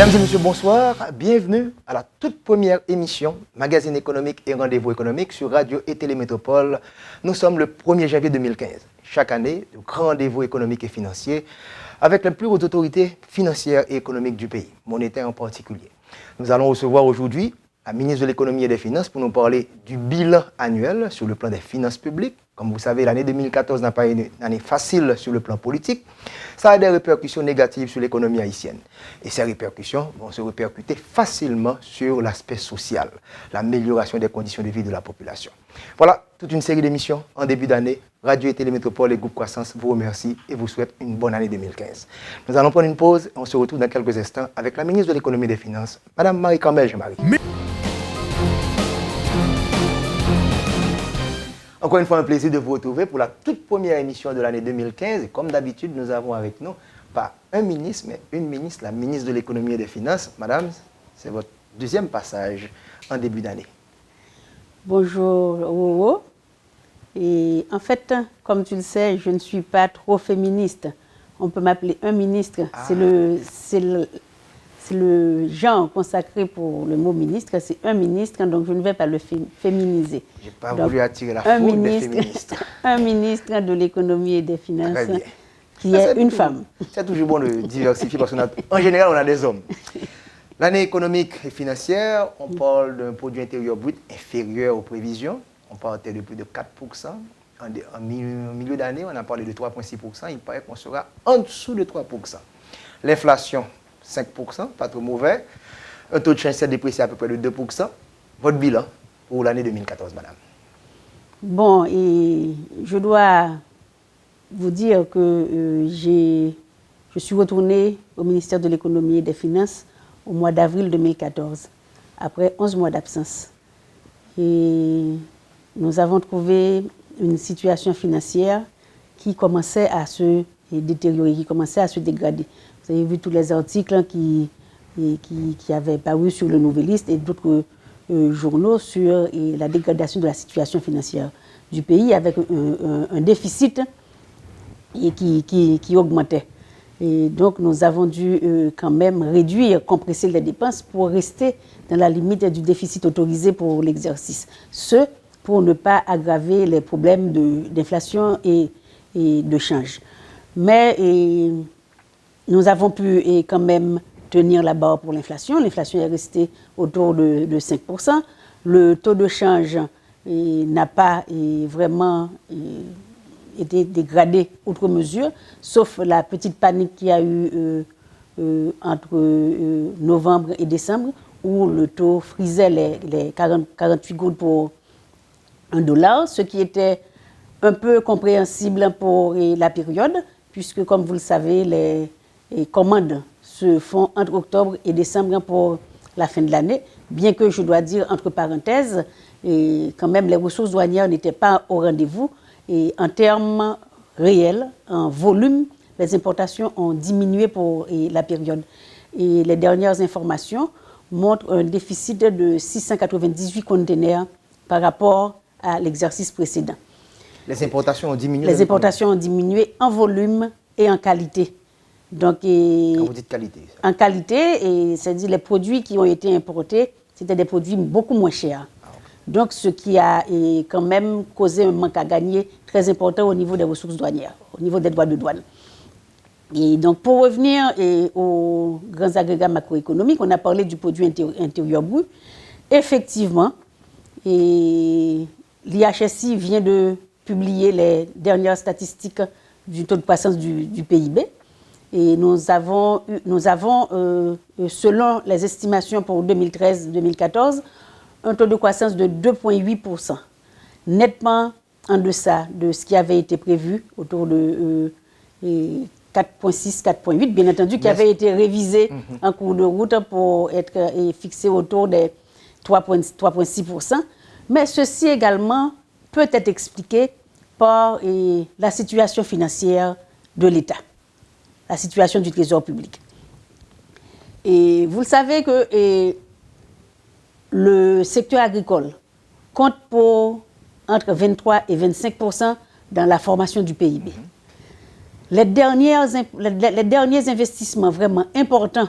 Mesdames et messieurs, bonsoir. Bienvenue à la toute première émission Magazine économique et rendez-vous économique sur Radio et Télémétropole. Nous sommes le 1er janvier 2015. Chaque année, de grands rendez-vous économiques et financiers avec les plus hautes autorités financières et économiques du pays, monétaires en particulier. Nous allons recevoir aujourd'hui la ministre de l'économie et des finances pour nous parler du bilan annuel sur le plan des finances publiques. Comme vous savez, l'année 2014 n'a pas été une année facile sur le plan politique. Ça a des répercussions négatives sur l'économie haïtienne. Et ces répercussions vont se répercuter facilement sur l'aspect social, l'amélioration des conditions de vie de la population. Voilà, toute une série d'émissions en début d'année. Radio et Télémétropole et Groupe Croissance vous remercie et vous souhaite une bonne année 2015. Nous allons prendre une pause et on se retrouve dans quelques instants avec la ministre de l'économie et des finances, Madame Marie-Carmel Jean-Marie. Encore une fois, un plaisir de vous retrouver pour la toute première émission de l'année 2015. Et comme d'habitude, nous avons avec nous pas un ministre, mais une ministre, la ministre de l'économie et des finances. Madame, c'est votre deuxième passage en début d'année. Bonjour, Roro. Et en fait, comme tu le sais, je ne suis pas trop féministe. On peut m'appeler un ministre. Ah. C'est le genre consacré pour le mot ministre, c'est un ministre, donc je ne vais pas le féminiser. Je n'ai pas voulu attirer la foudre des féministes. Un ministre de l'économie et des finances qui est une femme. C'est toujours bon de diversifier parce qu'en général, on a des hommes. L'année économique et financière, on parle d'un produit intérieur brut inférieur aux prévisions. On partait de plus de 4%. En milieu d'année, on a parlé de 3,6%. Il paraît qu'on sera en dessous de 3%. L'inflation, 5%, pas trop mauvais. Un taux de change s'est déprécié à peu près de 2%. Votre bilan pour l'année 2014, madame? Bon, et je dois vous dire que je suis retournée au ministère de l'économie et des finances au mois d'avril 2014, après 11 mois d'absence. Et nous avons trouvé une situation financière qui commençait à se détériorer, qui commençait à se dégrader. Vous avez vu tous les articles qui avaient paru sur le Nouvelliste et d'autres journaux sur la dégradation de la situation financière du pays avec un déficit qui augmentait. Et donc nous avons dû quand même réduire, compresser les dépenses pour rester dans la limite du déficit autorisé pour l'exercice. Ce, pour ne pas aggraver les problèmes d'inflation et de change. Mais nous avons pu quand même tenir la barre pour l'inflation. L'inflation est restée autour de 5%. Le taux de change n'a pas vraiment été dégradé outre mesure, sauf la petite panique qu'il y a eu entre novembre et décembre, où le taux frisait les 48 gouttes pour $1, ce qui était un peu compréhensible pour la période, puisque, comme vous le savez, les commandes se font entre octobre et décembre pour la fin de l'année, bien que, je dois dire, entre parenthèses, quand même, les ressources douanières n'étaient pas au rendez-vous. Et en termes réels, en volume, les importations ont diminué pour la période. Et les dernières informations montrent un déficit de 698 conteneurs par rapport à l'exercice précédent. Les importations ont diminué? Les importations ont diminué en volume et en qualité. Donc, quand vous dites qualité? En qualité, c'est-à-dire les produits qui ont été importés, c'était des produits beaucoup moins chers. Donc, ce qui a quand même causé un manque à gagner très important au niveau des ressources douanières, au niveau des droits de douane. Et donc, pour revenir aux grands agrégats macroéconomiques, on a parlé du produit intérieur brut. Effectivement, l'IHSI vient de publier les dernières statistiques du taux de croissance du PIB. Et nous avons selon les estimations pour 2013-2014, un taux de croissance de 2,8%, nettement en deçà de ce qui avait été prévu, autour de 4,6, 4,8, bien entendu, qui avait été révisé en cours de route pour être fixé autour des 3,6%. Mais ceci également peut être expliqué par la situation financière de l'État, la situation du Trésor public. Et vous le savez que le secteur agricole compte pour entre 23 et 25% dans la formation du PIB. Les derniers investissements vraiment importants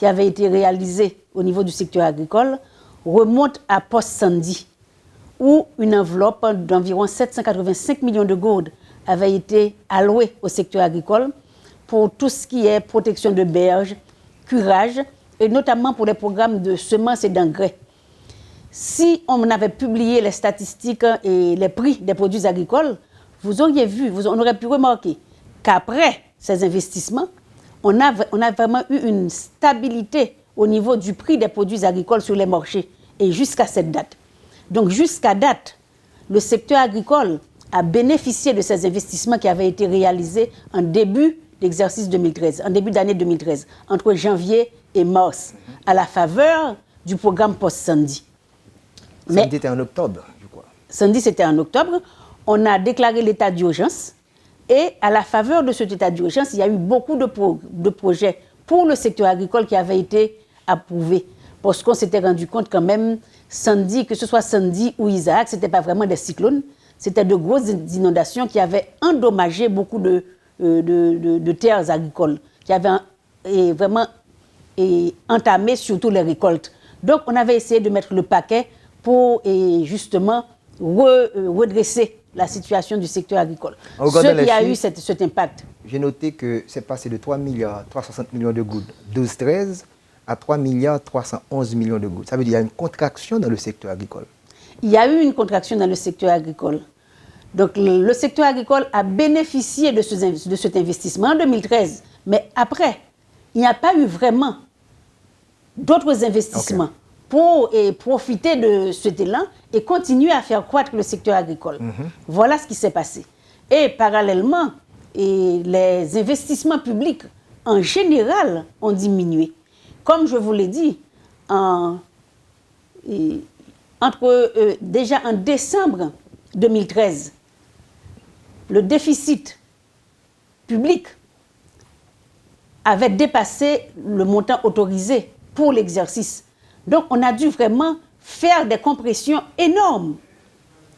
qui avait été réalisé au niveau du secteur agricole remonte à post-Sandy, où une enveloppe d'environ 785 millions de gourdes avait été allouée au secteur agricole pour tout ce qui est protection de berges, curage, et notamment pour les programmes de semences et d'engrais. Si on avait publié les statistiques et les prix des produits agricoles, vous auriez vu, on aurait pu remarquer qu'après ces investissements, on a vraiment eu une stabilité au niveau du prix des produits agricoles sur les marchés, et jusqu'à cette date. Donc jusqu'à date, le secteur agricole a bénéficié de ces investissements qui avaient été réalisés en début d'exercice 2013, en début d'année 2013, entre janvier et mars, à la faveur du programme post-Sandy. Sandy était en octobre, je crois. Sandy, c'était en octobre. On a déclaré l'état d'urgence. Et à la faveur de cet état d'urgence, il y a eu beaucoup de projets pour le secteur agricole qui avaient été approuvés. Parce qu'on s'était rendu compte quand même, Sandy, que ce soit Sandy ou Isaac, ce n'était pas vraiment des cyclones. C'était de grosses inondations qui avaient endommagé beaucoup de terres agricoles, qui avaient vraiment entamé surtout les récoltes. Donc, on avait essayé de mettre le paquet pour justement redresser la situation du secteur agricole. Ce qui a eu cet impact. J'ai noté que c'est passé de 3 milliards 360 millions de gouttes 12-13 à 3 milliards 311 millions de gouttes. Ça veut dire qu'il y a une contraction dans le secteur agricole. Il y a eu une contraction dans le secteur agricole. Donc le secteur agricole a bénéficié de cet investissement en 2013. Mais après, il n'y a pas eu vraiment d'autres investissements pour profiter de cet élan et continuer à faire croître le secteur agricole. Voilà ce qui s'est passé. Et parallèlement, les investissements publics en général ont diminué. Comme je vous l'ai dit, déjà en décembre 2013, le déficit public avait dépassé le montant autorisé pour l'exercice. Donc, on a dû vraiment faire des compressions énormes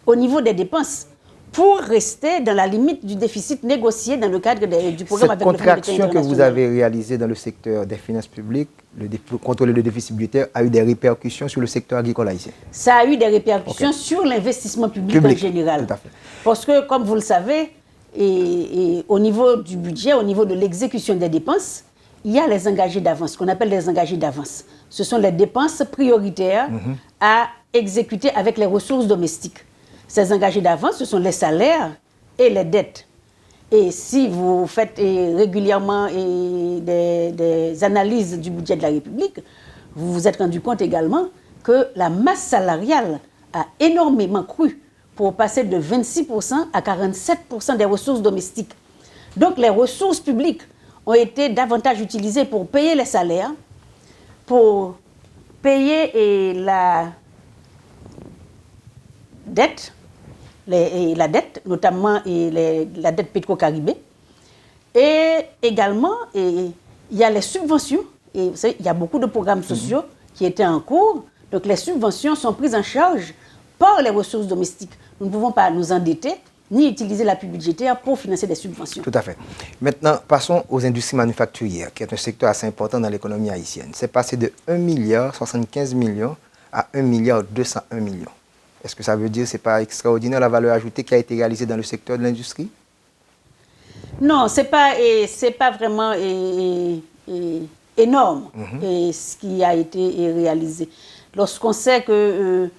au niveau des dépenses pour rester dans la limite du déficit négocié dans le cadre du programme avec le Fonds monétaire international. Cette contraction que vous avez réalisée dans le secteur des finances publiques, le contrôle le déficit budgétaire, a eu des répercussions sur le secteur agricole haïtien? Ça a eu des répercussions sur l'investissement public en général. Tout à fait. Parce que, comme vous le savez, au niveau du budget, au niveau de l'exécution des dépenses, il y a les engagés d'avance, qu'on appelle les engagés d'avance. Ce sont les dépenses prioritaires à exécuter avec les ressources domestiques. Ces engagés d'avance, ce sont les salaires et les dettes. Et si vous faites régulièrement des analyses du budget de la République, vous vous êtes rendu compte également que la masse salariale a énormément cru pour passer de 26% à 47% des ressources domestiques. Donc les ressources publiques ont été davantage utilisées pour payer les salaires, pour payer la dette, notamment la dette pétro-caribée. Et également, il y a les subventions. Et vous savez, il y a beaucoup de programmes sociaux qui étaient en cours. Donc les subventions sont prises en charge par les ressources domestiques. Nous ne pouvons pas nous endetter ni utiliser l'appui budgétaire pour financer des subventions. Tout à fait. Maintenant, passons aux industries manufacturières, qui est un secteur assez important dans l'économie haïtienne. C'est passé de 1 milliard 75 millions à 1 milliard 201 millions. Est-ce que ça veut dire que ce n'est pas extraordinaire la valeur ajoutée qui a été réalisée dans le secteur de l'industrie? Non, ce n'est pas vraiment énorme ce qui a été réalisé. Lorsqu'on sait que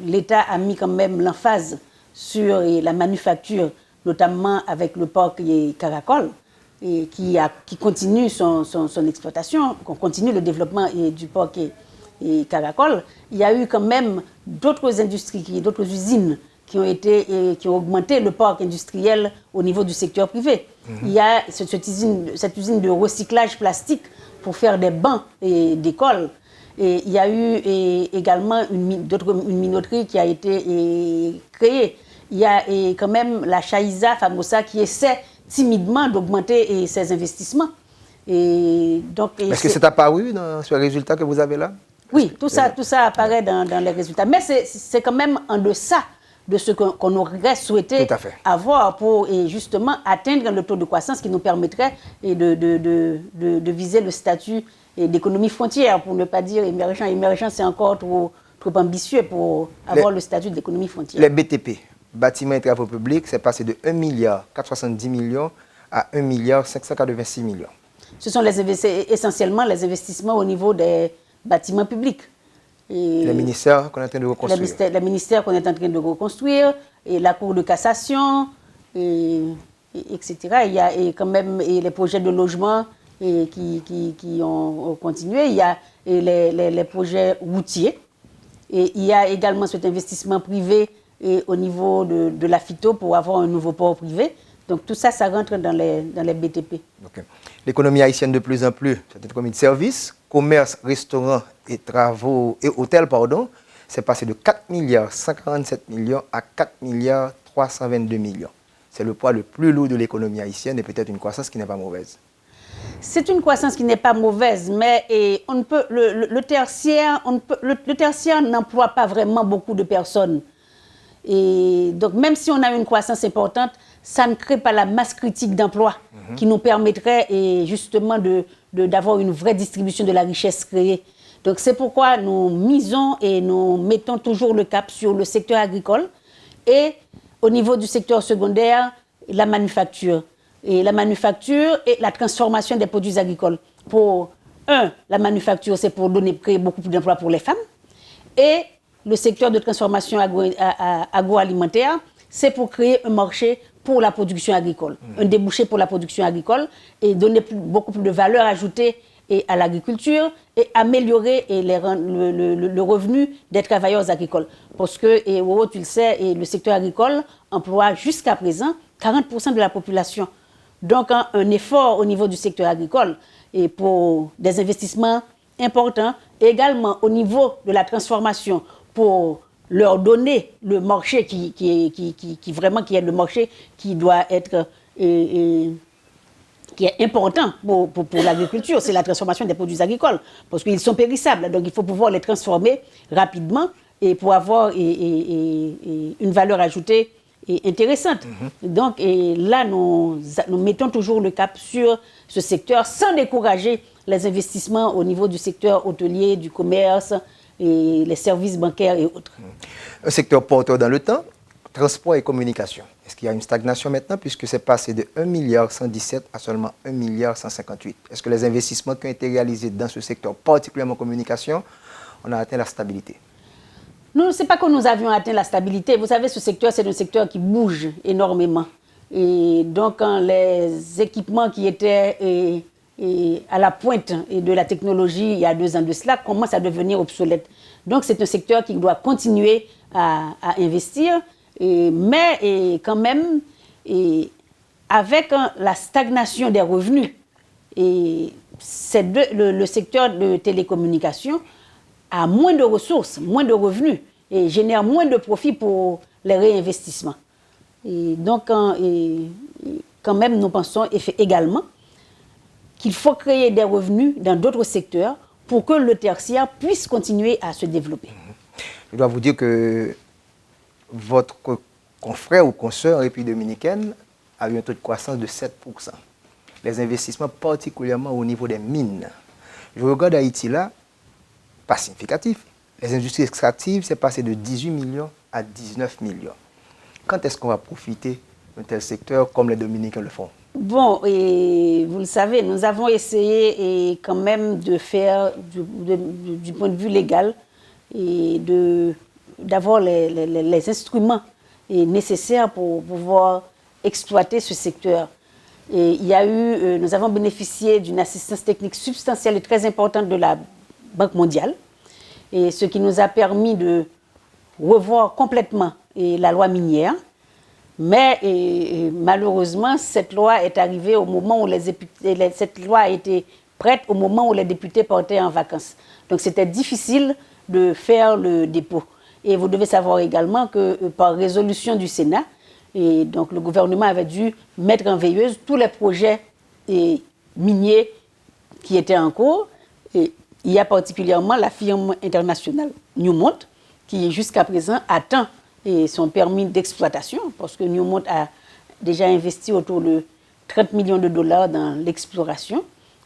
l'État a mis quand même l'emphase sur la manufacture, notamment avec le port Caracol, et qui continue son exploitation, qu'on continue le développement du port Caracol, il y a eu quand même d'autres industries, d'autres usines qui ont augmenté le parc industriel au niveau du secteur privé. Il y a cette usine de recyclage plastique pour faire des bancs d'école. Et il y a eu également une minoterie qui a été créée. Il y a quand même la Chaïza Famosa qui essaie timidement d'augmenter ses investissements. Est-ce que c'est apparu dans ce résultat que vous avez là? Oui, tout ça apparaît dans les résultats. Mais c'est quand même en deçà de ce qu'on aurait souhaité avoir pour justement atteindre le taux de croissance qui nous permettrait de viser le statut d'économie frontière, pour ne pas dire émergent. Émergent, c'est encore trop ambitieux pour avoir le statut d'économie frontière. Les BTP, bâtiments et travaux publics, c'est passé de 1 milliard 470 millions à 1 milliard 586 millions. Ce sont essentiellement les investissements au niveau des bâtiments publics. Les ministères qu'on est en train de reconstruire. Les ministères qu'on est en train de reconstruire, et la Cour de cassation, etc. Il y a quand même les projets de logement qui ont continué. Il y a les projets routiers. Et il y a également cet investissement privé au niveau de la FITO pour avoir un nouveau port privé. Donc tout ça, ça rentre dans les BTP. Okay. L'économie haïtienne de plus en plus, c'est une économie de services, commerce, restaurants et travaux et hôtels, pardon, c'est passé de 4 milliards 147 millions à 4 milliards 322 millions. C'est le poids le plus lourd de l'économie haïtienne et peut-être une croissance qui n'est pas mauvaise. C'est une croissance qui n'est pas mauvaise, mais on ne peut, le tertiaire n'emploie pas vraiment beaucoup de personnes. Et donc, même si on a une croissance importante, ça ne crée pas la masse critique d'emploi qui nous permettrait justement d'avoir une vraie distribution de la richesse créée. Donc, c'est pourquoi nous misons et nous mettons toujours le cap sur le secteur agricole et au niveau du secteur secondaire, la manufacture. Et la manufacture et la transformation des produits agricoles. La manufacture, c'est pour créer beaucoup plus d'emplois pour les femmes. Et le secteur de transformation agroalimentaire, c'est pour créer un marché pour la production agricole, un débouché pour la production agricole et donner beaucoup plus de valeur ajoutée à l'agriculture et améliorer le revenu des travailleurs agricoles. Parce que, tu le sais, le secteur agricole emploie jusqu'à présent 40% de la population. Donc, un effort au niveau du secteur agricole et pour des investissements importants, également au niveau de la transformation pour leur donner le marché qui est le marché qui doit être qui est important pour l'agriculture, c'est la transformation des produits agricoles, parce qu'ils sont périssables, donc il faut pouvoir les transformer rapidement et pour avoir une valeur ajoutée intéressante. Donc là, nous mettons toujours le cap sur ce secteur sans décourager les investissements au niveau du secteur hôtelier, du commerce, et les services bancaires et autres. Un secteur porteur dans le temps, transport et communication. Est-ce qu'il y a une stagnation maintenant puisque c'est passé de 1 milliard 117 à seulement 1 milliard 158? Est-ce que les investissements qui ont été réalisés dans ce secteur, particulièrement communication, on a atteint la stabilité? Non, ce n'est pas que nous avions atteint la stabilité. Vous savez, ce secteur, c'est un secteur qui bouge énormément. Et donc, les équipements qui étaient à la pointe de la technologie il y a 2 ans de cela commencent à devenir obsolètes. Donc, c'est un secteur qui doit continuer à investir, mais quand même, avec la stagnation des revenus, le secteur de télécommunications a moins de ressources, moins de revenus et génère moins de profits pour les réinvestissements. Et donc, quand même, nous pensons également qu'il faut créer des revenus dans d'autres secteurs pour que le tertiaire puisse continuer à se développer. Je dois vous dire que votre confrère ou consoeur en République dominicaine a eu un taux de croissance de 7%. Les investissements, particulièrement au niveau des mines. Je regarde Haïti là, pas significatif. Les industries extractives, c'est passé de 18 millions à 19 millions. Quand est-ce qu'on va profiter d'un tel secteur comme les Dominicains le font? Bon, et vous le savez, nous avons essayé quand même de faire, du point de vue légal, et d'avoir les instruments nécessaires pour pouvoir exploiter ce secteur. Et nous avons bénéficié d'une assistance technique substantielle et très importante de la Banque mondiale, et ce qui nous a permis de revoir complètement la loi minière. Mais malheureusement, cette loi est arrivée au moment où cette loi a été prête au moment où les députés partaient en vacances. Donc c'était difficile de faire le dépôt. Et vous devez savoir également que par résolution du Sénat, et donc le gouvernement avait dû mettre en veilleuse tous les projets miniers qui étaient en cours. Et il y a particulièrement la firme internationale Newmont qui jusqu'à présent attend et son permis d'exploitation, parce que Newmont a déjà investi autour de 30 millions de dollars dans l'exploration.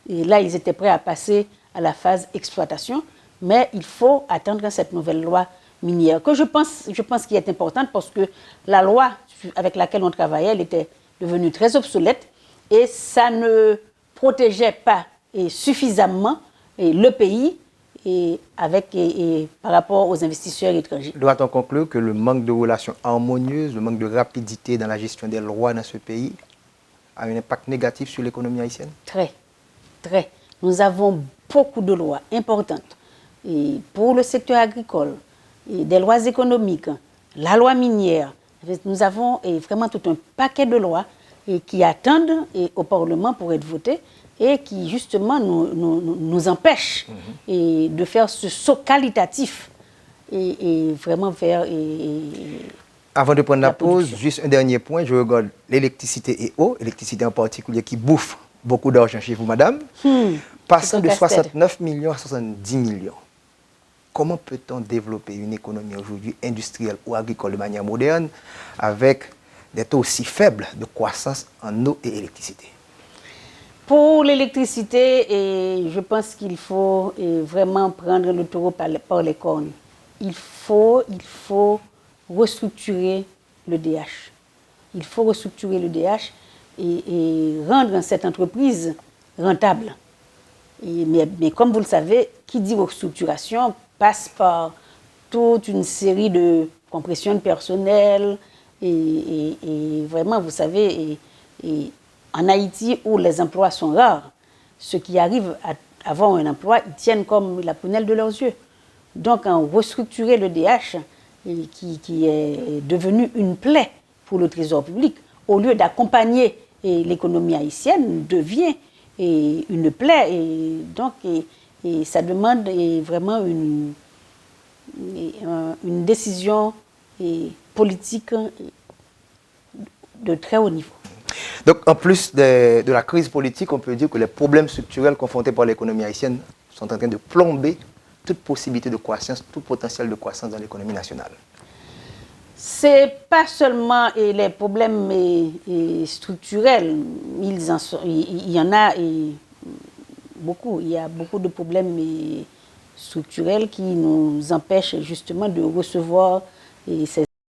Et là, ils étaient prêts à passer à la phase exploitation. Mais il faut attendre cette nouvelle loi minière, que je pense qu'il est importante parce que la loi avec laquelle on travaillait, elle était devenue très obsolète et ça ne protégeait pas suffisamment le pays par rapport aux investisseurs étrangers. Doit-on conclure que le manque de relations harmonieuses, le manque de rapidité dans la gestion des lois dans ce pays a un impact négatif sur l'économie haïtienne? Très, très. Nous avons beaucoup de lois importantes pour le secteur agricole, des lois économiques, la loi minière. Nous avons vraiment tout un paquet de lois qui attendent au Parlement pour être votées et qui justement nous empêchent de faire ce saut qualitatif et vraiment faire... Avant de prendre la pause, juste un dernier point, je regarde l'électricité et eau, l'électricité en particulier qui bouffe beaucoup d'argent chez vous, madame, passant de 69 millions à 70 millions. Comment peut-on développer une économie aujourd'hui industrielle ou agricole de manière moderne avec des taux aussi faibles de croissance en eau et électricité? Pour l'électricité, je pense qu'il faut vraiment prendre le taureau par les cornes. Il faut restructurer le DH. Il faut restructurer le DH et rendre cette entreprise rentable. Mais comme vous le savez, qui dit restructuration passe par toute une série de compression de personnel et vraiment, vous savez, en Haïti où les emplois sont rares, ceux qui arrivent à avoir un emploi, ils tiennent comme la prunelle de leurs yeux. Donc, en restructurer le DH, qui est devenu une plaie pour le trésor public, au lieu d'accompagner l'économie haïtienne, devient une plaie. Et donc, ça demande vraiment une décision politique de très haut niveau. Donc, en plus de la crise politique, on peut dire que les problèmes structurels confrontés par l'économie haïtienne sont en train de plomber toute possibilité de croissance, tout potentiel de croissance dans l'économie nationale. Ce n'est pas seulement les problèmes structurels, il y en a beaucoup. Il y a beaucoup de problèmes structurels qui nous empêchent justement de recevoir ces